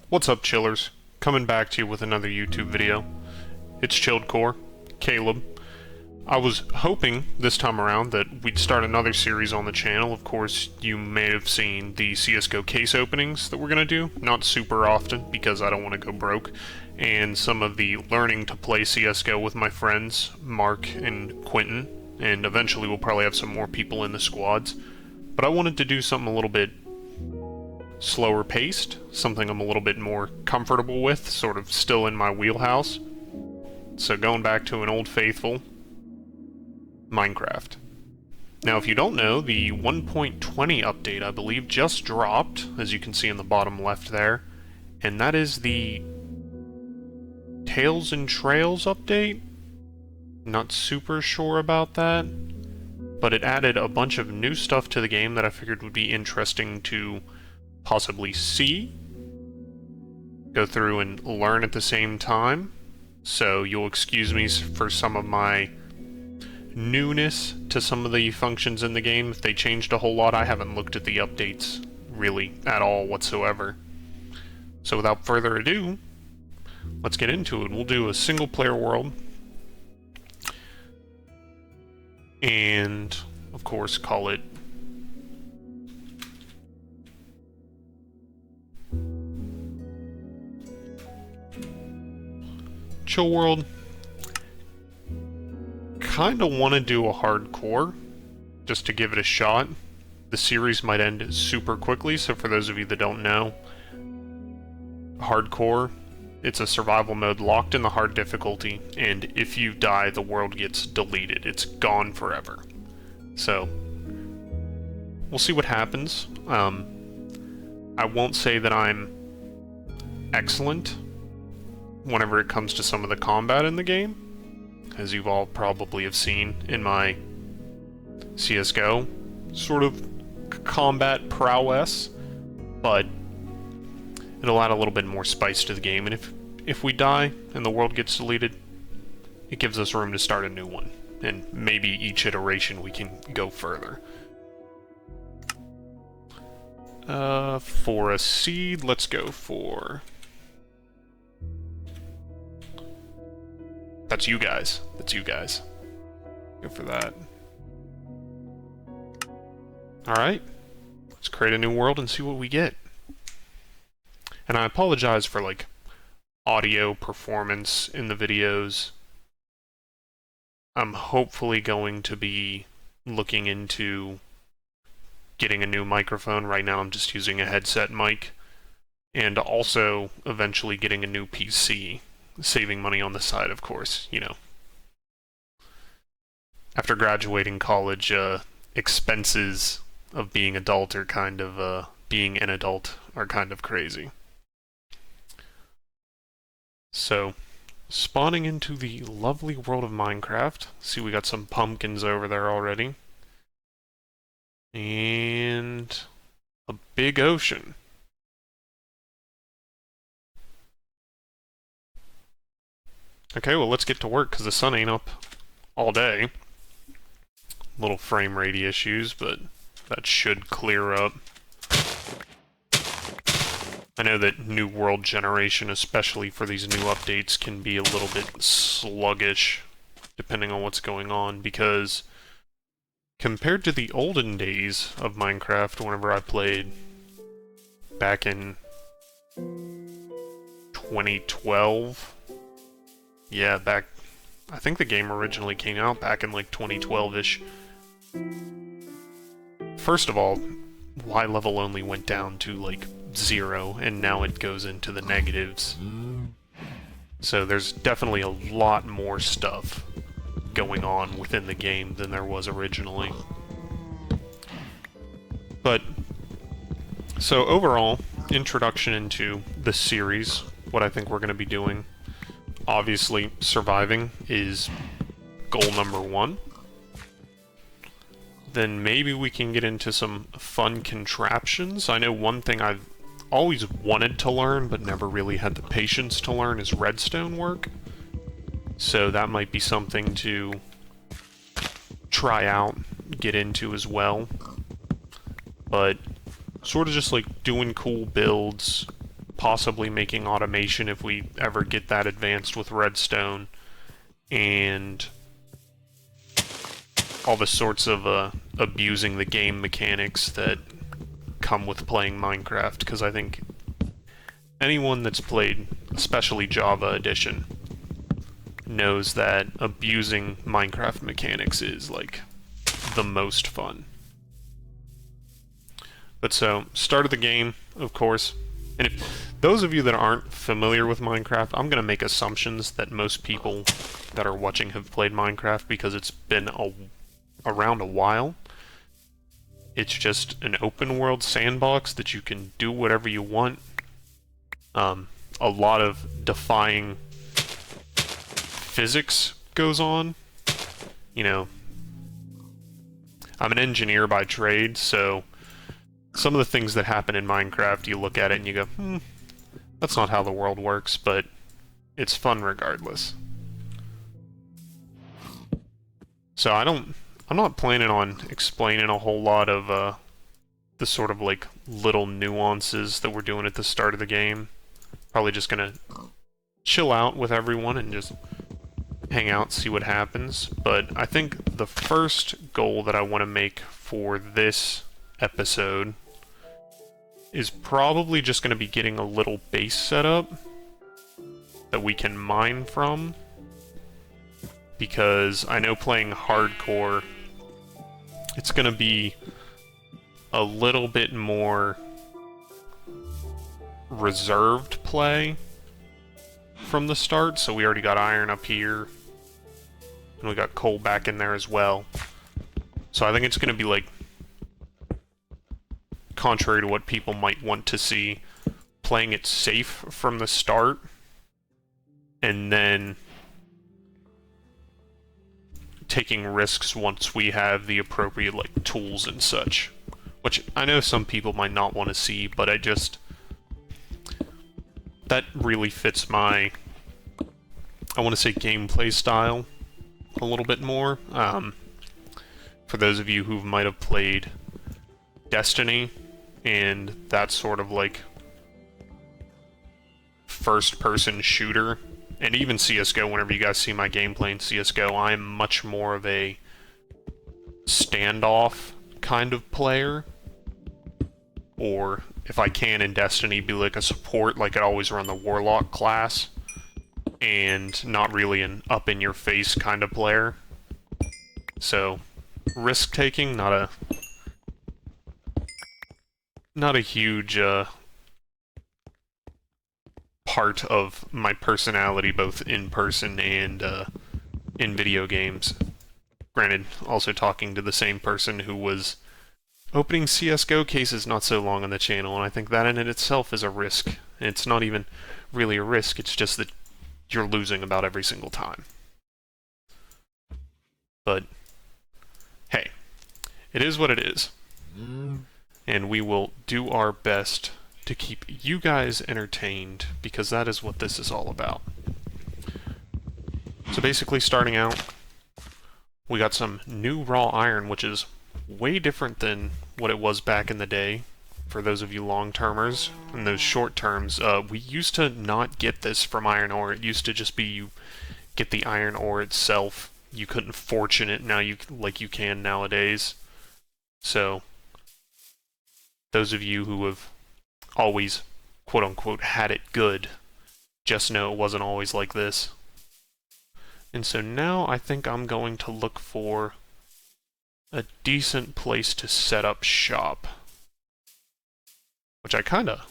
What's up, chillers? Coming back to you with another YouTube video. It's ChilledCore, Caleb. I was hoping this time around that we'd start another series on the channel. Of course, you may have seen the CSGO case openings that we're going to do. Not super often, because I don't want to go broke. And some of the learning to play CSGO with my friends, Mark and Quentin. And eventually we'll probably have some more people in the squads. But I wanted to do something a little bit slower paced, something I'm a little bit more comfortable with, sort of still in my wheelhouse. So going back to an old faithful, Minecraft. Now if you don't know, the 1.20 update I believe just dropped, as you can see in the bottom left there, and that is the Tales and Trails update. Not super sure about that, but it added a bunch of new stuff to the game that I figured would be interesting to possibly see, go through and learn at the same time. So you'll excuse me for some of my newness to some of the functions in the game. If they changed a whole lot, I haven't looked at the updates really at all whatsoever. So without further ado, let's get into it. We'll do a single player world, and of course call it Chill World. Kinda want to do a hardcore, just to give it a shot. The series might end super quickly, so for those of you that don't know, hardcore, it's a survival mode locked in the hard difficulty, and if you die, the world gets deleted. It's gone forever. So, we'll see what happens. I won't say that I'm excellent whenever it comes to some of the combat in the game, as you've all probably have seen in my CSGO sort of combat prowess, but it'll add a little bit more spice to the game, and if we die and the world gets deleted, it gives us room to start a new one, and maybe each iteration we can go further. For a seed, let's go for... That's you guys. That's you guys. Go for that. Alright. Let's create a new world and see what we get. And I apologize for, like, audio performance in the videos. I'm hopefully going to be looking into getting a new microphone. Right now I'm just using a headset mic. And also eventually getting a new PC. Saving money on the side, of course, you know. After graduating college, expenses of being adult are kind of, being an adult are kind of crazy. So, spawning into the lovely world of Minecraft. See, we got some pumpkins over there already. And a big ocean. Okay, well let's get to work, because the sun ain't up all day. Little frame rate issues, but that should clear up. I know that New World Generation, especially for these new updates, can be a little bit sluggish, depending on what's going on, because compared to the olden days of Minecraft, whenever I played back in 2012, yeah, I think the game originally came out back in like 2012-ish. First of all, Y level only went down to like 0, and now it goes into the negatives. So there's definitely a lot more stuff going on within the game than there was originally. But, so overall, introduction into the series, what I think we're going to be doing. Obviously, surviving is goal number 1. Then maybe we can get into some fun contraptions. I know one thing I've always wanted to learn, but never really had the patience to learn, is redstone work. So that might be something to try out, get into as well. But sort of just like doing cool builds, possibly making automation if we ever get that advanced with redstone, and all the sorts of abusing the game mechanics that come with playing Minecraft, because I think anyone that's played, especially Java Edition, knows that abusing Minecraft mechanics is, like, the most fun. But so, start of the game, of course. And if those of you that aren't familiar with Minecraft, I'm going to make assumptions that most people that are watching have played Minecraft because it's been around a while. It's just an open world sandbox that you can do whatever you want. A lot of defying physics goes on. You know, I'm an engineer by trade, so some of the things that happen in Minecraft, you look at it and you go, that's not how the world works, but it's fun regardless. So I'm not planning on explaining a whole lot of the sort of like little nuances that we're doing at the start of the game. Probably just gonna chill out with everyone and just hang out, see what happens. But I think the first goal that I want to make for this episode is probably just going to be getting a little base set up that we can mine from, because I know playing hardcore, it's going to be a little bit more reserved play from the start. So we already got iron up here, and we got coal back in there as well. So I think it's going to be like, contrary to what people might want to see, playing it safe from the start, and then taking risks once we have the appropriate like tools and such. Which I know some people might not want to see, but that really fits my, I want to say, gameplay style a little bit more. For those of you who might have played Destiny, and that sort of like first-person shooter, and even CSGO, whenever you guys see my gameplay in CSGO, I'm much more of a standoff kind of player. Or, if I can in Destiny, be like a support, like I always run the Warlock class, and not really an up-in-your-face kind of player. So, risk-taking, not a huge part of my personality, both in person and in video games. Granted, also talking to the same person who was opening CSGO cases not so long on the channel, and I think that in it itself is a risk. And it's not even really a risk, it's just that you're losing about every single time. But, hey, it is what it is. And we will do our best to keep you guys entertained, because that is what this is all about. So basically, starting out, we got some new raw iron, which is way different than what it was back in the day. For those of you long-termers, and those short-terms, we used to not get this from iron ore. It used to just be you get the iron ore itself. You couldn't fortune it now, like you can nowadays. So those of you who have always, quote-unquote, had it good, just know it wasn't always like this. And so now I think I'm going to look for a decent place to set up shop. Which I kinda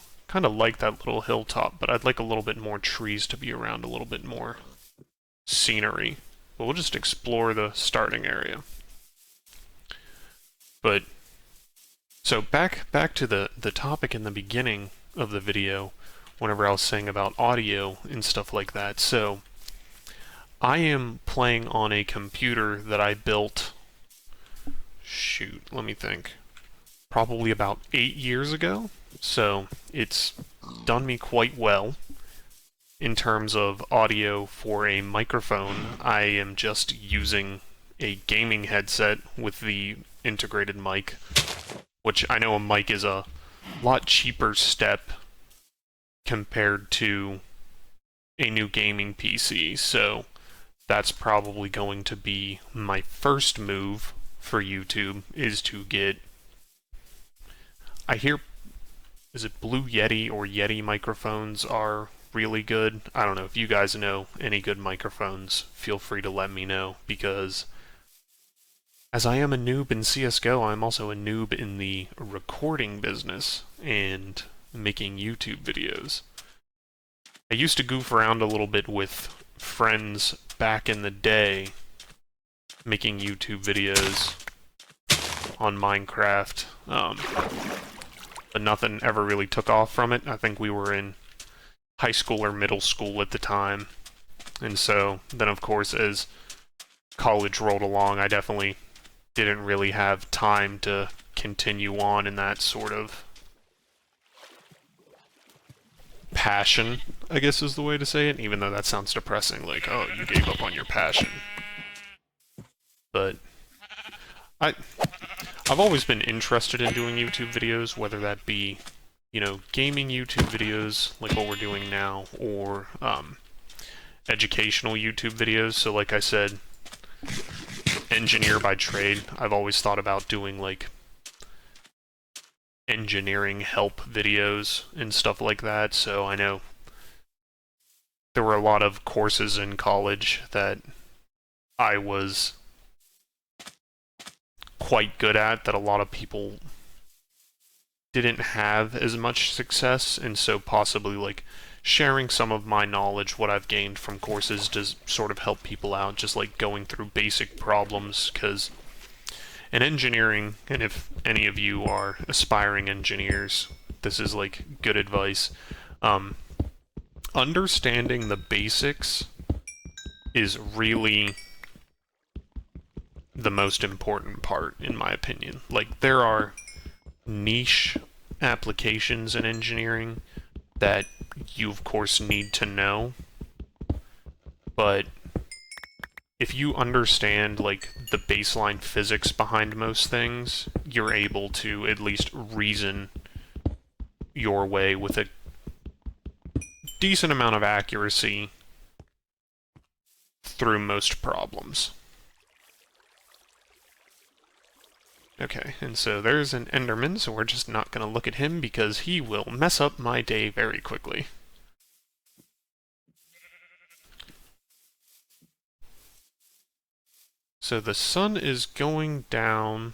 like that little hilltop, but I'd like a little bit more trees to be around, a little bit more scenery. But we'll just explore the starting area. But so back to the topic in the beginning of the video, whenever I was saying about audio and stuff like that. So I am playing on a computer that I built, shoot, let me think, probably about 8 years ago. So it's done me quite well in terms of audio. For a microphone, I am just using a gaming headset with the integrated mic, which I know a mic is a lot cheaper step compared to a new gaming PC, so that's probably going to be my first move for YouTube, is to get, I hear, is it Blue Yeti or Yeti microphones are really good. I don't know, if you guys know any good microphones, feel free to let me know, because as I am a noob in CSGO, I'm also a noob in the recording business and making YouTube videos. I used to goof around a little bit with friends back in the day, making YouTube videos on Minecraft, but nothing ever really took off from it. I think we were in high school or middle school at the time, and so then of course as college rolled along, I definitely didn't really have time to continue on in that sort of passion, I guess is the way to say it, even though that sounds depressing, like, oh, you gave up on your passion. But I've always been interested in doing YouTube videos, whether that be, you know, gaming YouTube videos, like what we're doing now, or educational YouTube videos. So like I said, engineer by trade, I've always thought about doing, like, engineering help videos and stuff like that, so I know there were a lot of courses in college that I was quite good at that a lot of people didn't have as much success, and so possibly, like, sharing some of my knowledge, what I've gained from courses, does sort of help people out, just like going through basic problems, because in engineering, and if any of you are aspiring engineers, this is like good advice. Understanding the basics is really the most important part, in my opinion. Like, there are niche applications in engineering that you, of course, need to know, but if you understand, like, the baseline physics behind most things, you're able to at least reason your way with a decent amount of accuracy through most problems. Okay, and so there's an Enderman, so we're just not going to look at him because he will mess up my day very quickly. So the sun is going down.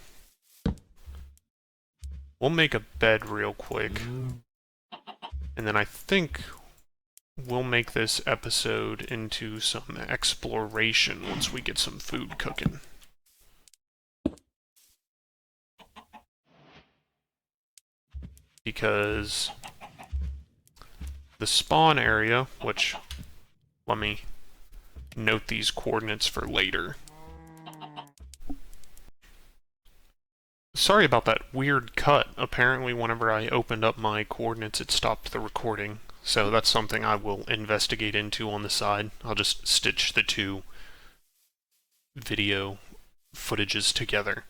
We'll make a bed real quick. And then I think we'll make this episode into some exploration once we get some food cooking. Because the spawn area, which, let me note these coordinates for later. Sorry about that weird cut. Apparently whenever I opened up my coordinates it stopped the recording, so that's something I will investigate into on the side. I'll just stitch the two video footages together.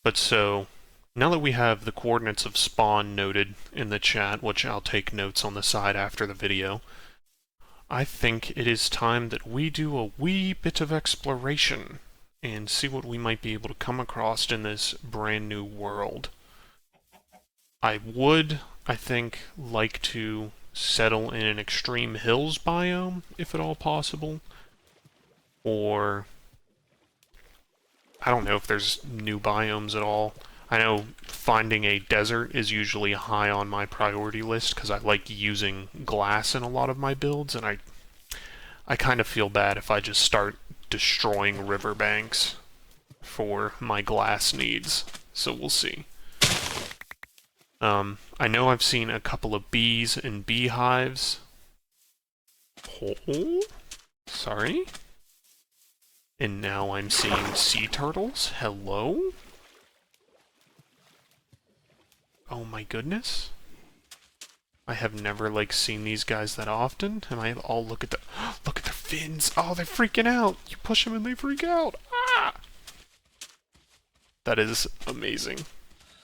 But so, now that we have the coordinates of spawn noted in the chat, which I'll take notes on the side after the video, I think it is time that we do a wee bit of exploration and see what we might be able to come across in this brand new world. I would, I think, like to settle in an extreme hills biome, if at all possible. Or, I don't know if there's new biomes at all. I know finding a desert is usually high on my priority list because I like using glass in a lot of my builds, and I kind of feel bad if I just start destroying riverbanks for my glass needs, so we'll see. I know I've seen a couple of bees and beehives. Oh, sorry. And now I'm seeing sea turtles. Hello? Oh my goodness. I have never, like, seen these guys that often, and I all look at the look at their fins. Oh, they're freaking out. You push them and they freak out. Ah! That is amazing.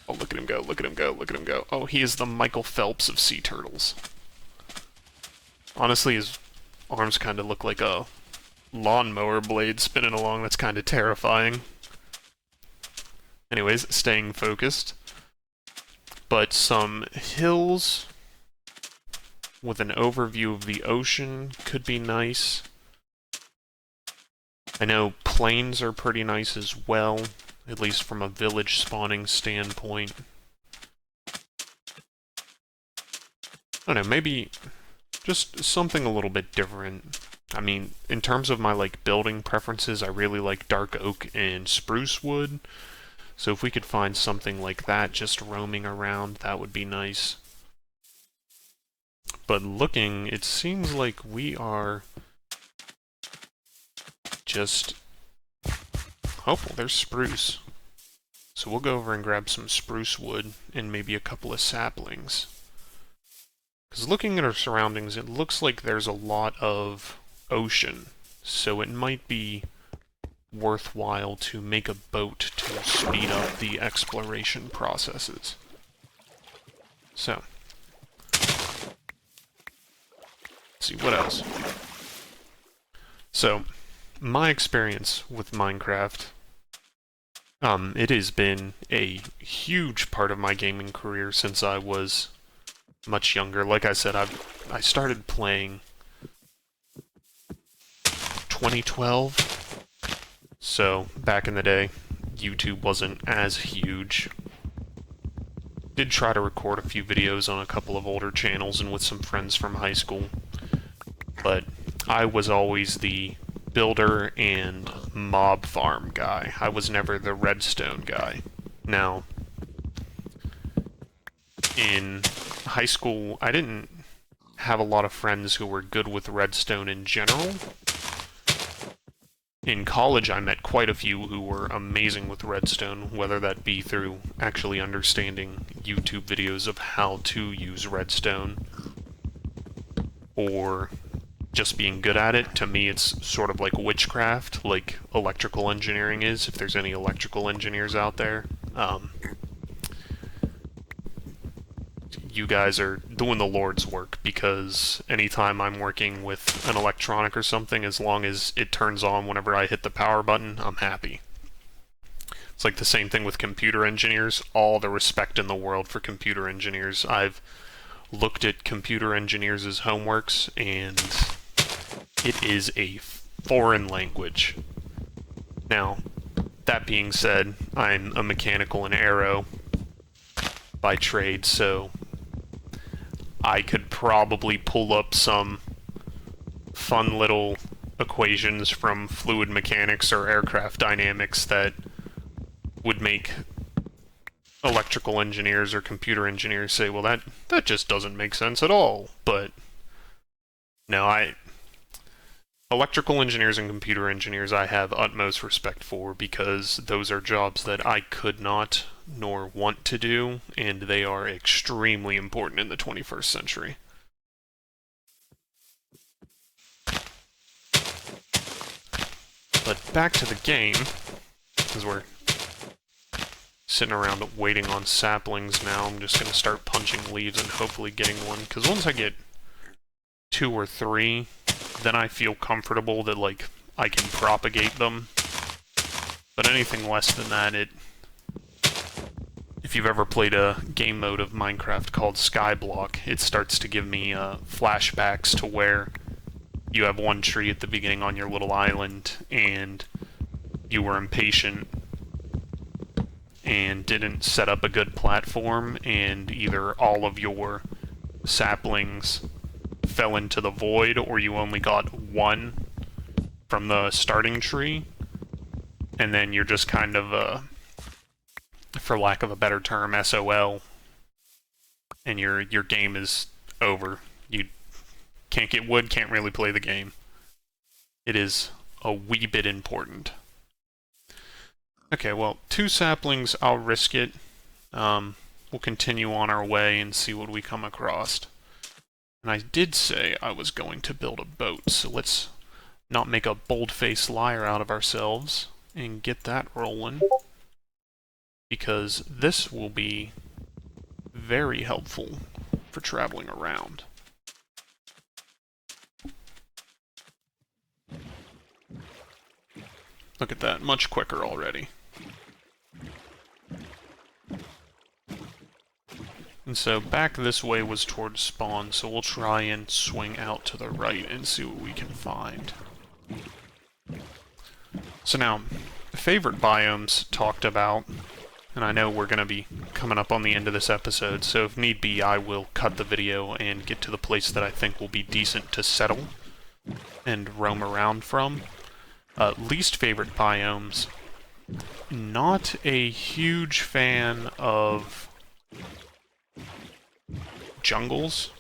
Oh, look at him go, look at him go, look at him go. Oh, he is the Michael Phelps of sea turtles. Honestly, his arms kind of look like a lawnmower blade spinning along. That's kind of terrifying. Anyways, staying focused. But some hills with an overview of the ocean could be nice. I know plains are pretty nice as well, at least from a village spawning standpoint. I don't know, maybe just something a little bit different. I mean, in terms of my, like, building preferences, I really like dark oak and spruce wood. So if we could find something like that just roaming around, that would be nice. But looking, it seems like we are just... Oh, well, there's spruce. So we'll go over and grab some spruce wood and maybe a couple of saplings. Because looking at our surroundings, it looks like there's a lot of ocean, so it might be worthwhile to make a boat to speed up the exploration processes. So, let's see, what else? So, my experience with Minecraft, it has been a huge part of my gaming career since I was much younger. Like I said, I started playing 2012, so back in the day, YouTube wasn't as huge. Did try to record a few videos on a couple of older channels and with some friends from high school, but I was always the builder and mob farm guy. I was never the redstone guy. Now, in high school, I didn't have a lot of friends who were good with redstone in general. In college, I met quite a few who were amazing with redstone, whether that be through actually understanding YouTube videos of how to use redstone, or just being good at it. To me, it's sort of like witchcraft, like electrical engineering is, if there's any electrical engineers out there. You guys are doing the Lord's work, because anytime I'm working with an electronic or something, as long as it turns on whenever I hit the power button, I'm happy. It's like the same thing with computer engineers. All the respect in the world for computer engineers. I've looked at computer engineers' homeworks, and it is a foreign language. Now, that being said, I'm a mechanical and aero by trade, so I could probably pull up some fun little equations from fluid mechanics or aircraft dynamics that would make electrical engineers or computer engineers say, well, that just doesn't make sense at all. But no, electrical engineers and computer engineers I have utmost respect for, because those are jobs that I could not nor want to do, and they are extremely important in the 21st century. But back to the game, because we're sitting around waiting on saplings now. I'm just going to start punching leaves and hopefully getting one, because once I get 2 or 3, then I feel comfortable that, like, I can propagate them. But anything less than that, if you've ever played a game mode of Minecraft called Skyblock, it starts to give me flashbacks to where you have one tree at the beginning on your little island, and you were impatient and didn't set up a good platform, and either all of your saplings fell into the void, or you only got 1 from the starting tree, and then you're just kind of, for lack of a better term, SOL, and your game is over. You can't get wood, can't really play the game. It is a wee bit important. Okay, well, 2 saplings, I'll risk it. We'll continue on our way and see what we come across. And I did say I was going to build a boat, so let's not make a bold-faced liar out of ourselves and get that rolling, because this will be very helpful for traveling around. Look at that, much quicker already. And so back this way was towards spawn, so we'll try and swing out to the right and see what we can find. So now, favorite biomes talked about, and I know we're going to be coming up on the end of this episode, so if need be, I will cut the video and get to the place that I think will be decent to settle and roam around from. Least favorite biomes, not a huge fan of jungles.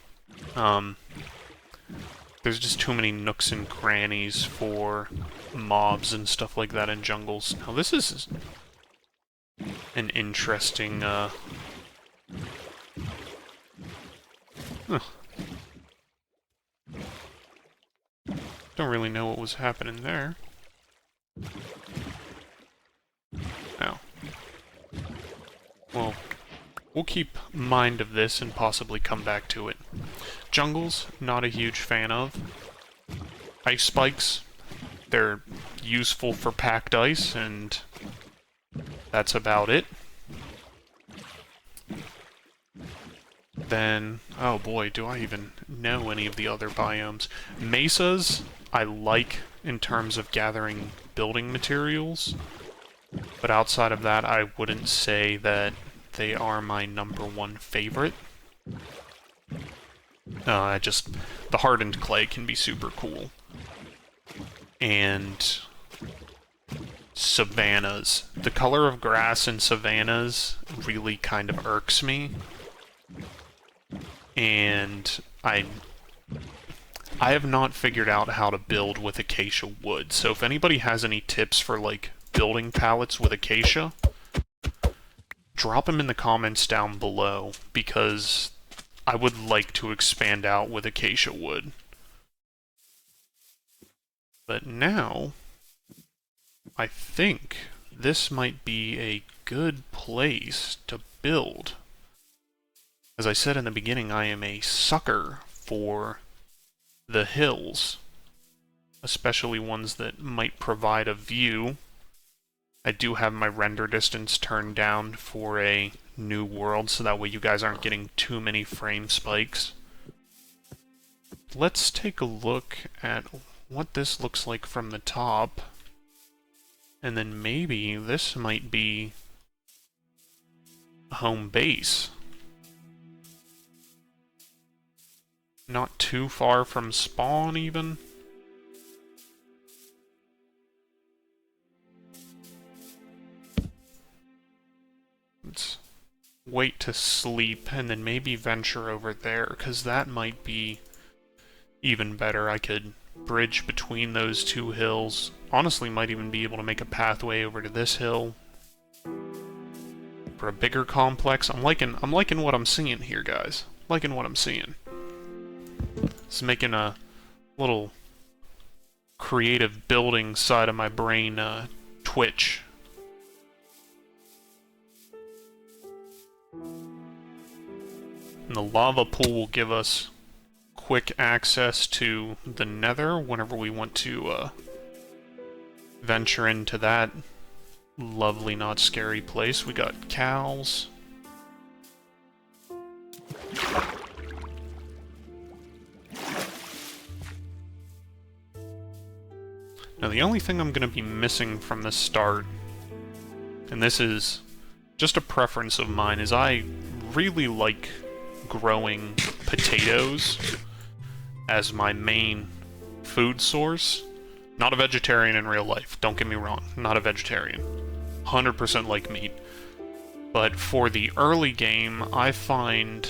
There's just too many nooks and crannies for mobs and stuff like that in jungles. Now this is an interesting, Don't really know what was happening there. Now, well, we'll keep mind of this and possibly come back to it. Jungles, not a huge fan of. Ice spikes, they're useful for packed ice, and that's about it. Then, oh boy, do I even know any of the other biomes. Mesas, I like in terms of gathering building materials, but outside of that, I wouldn't say that they are my #1 favorite. The hardened clay can be super cool. And savannas. The color of grass in savannas really kind of irks me. And I have not figured out how to build with acacia wood. So if anybody has any tips for, like, building pallets with acacia, drop them in the comments down below, because I would like to expand out with acacia wood. But now, I think this might be a good place to build. As I said in the beginning, I am a sucker for the hills, especially ones that might provide a view. I do have my render distance turned down for a new world, so that way you guys aren't getting too many frame spikes. Let's take a look at what this looks like from the top, and then maybe this might be a home base. Not too far from spawn, even. Let's wait to sleep, and then maybe venture over there, because that might be even better. I could bridge between those two hills. Honestly, might even be able to make a pathway over to this hill for a bigger complex. I'm liking what I'm seeing here, guys. Liking what I'm seeing. It's making a little creative building side of my brain twitch. And the lava pool will give us quick access to the nether whenever we want to venture into that lovely, not scary place. We got cows. Now, the only thing I'm going to be missing from the start, and this is just a preference of mine, is I really like growing potatoes as my main food source. Not a vegetarian in real life, don't get me wrong, not a vegetarian. 100% like meat. But for the early game, I find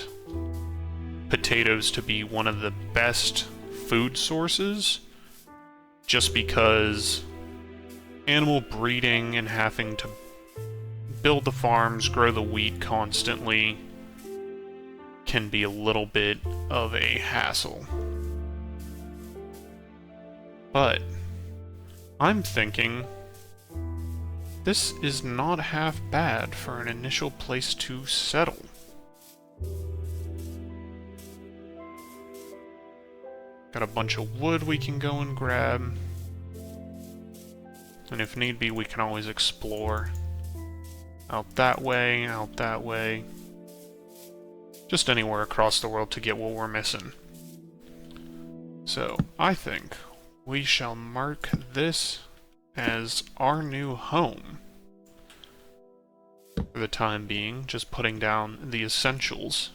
potatoes to be one of the best food sources, just because animal breeding and having to build the farms, grow the wheat constantly, can be a little bit of a hassle. But I'm thinking this is not half bad for an initial place to settle. Got a bunch of wood we can go and grab. And if need be, we can always explore out that way, out that way. Just anywhere across the world to get what we're missing. So, I think we shall mark this as our new home. For the time being, just putting down the essentials.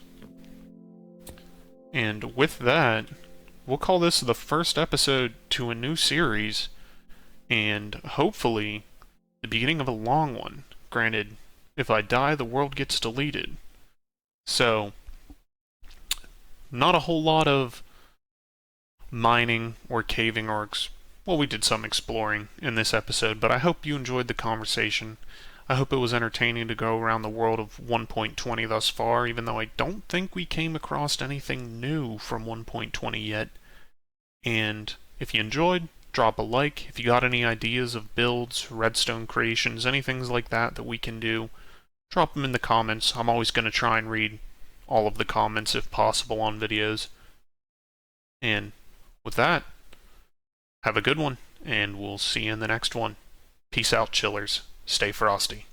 And with that, we'll call this the first episode to a new series, and hopefully the beginning of a long one. Granted, if I die, the world gets deleted. So, not a whole lot of mining or caving or well, we did some exploring in this episode, but I hope you enjoyed the conversation. I hope it was entertaining to go around the world of 1.20 thus far, even though I don't think we came across anything new from 1.20 yet. And if you enjoyed, drop a like. If you got any ideas of builds, redstone creations, anything like that that we can do, drop them in the comments. I'm always going to try and read all of the comments if possible on videos. And with that, have a good one, and we'll see you in the next one. Peace out, chillers. Stay frosty.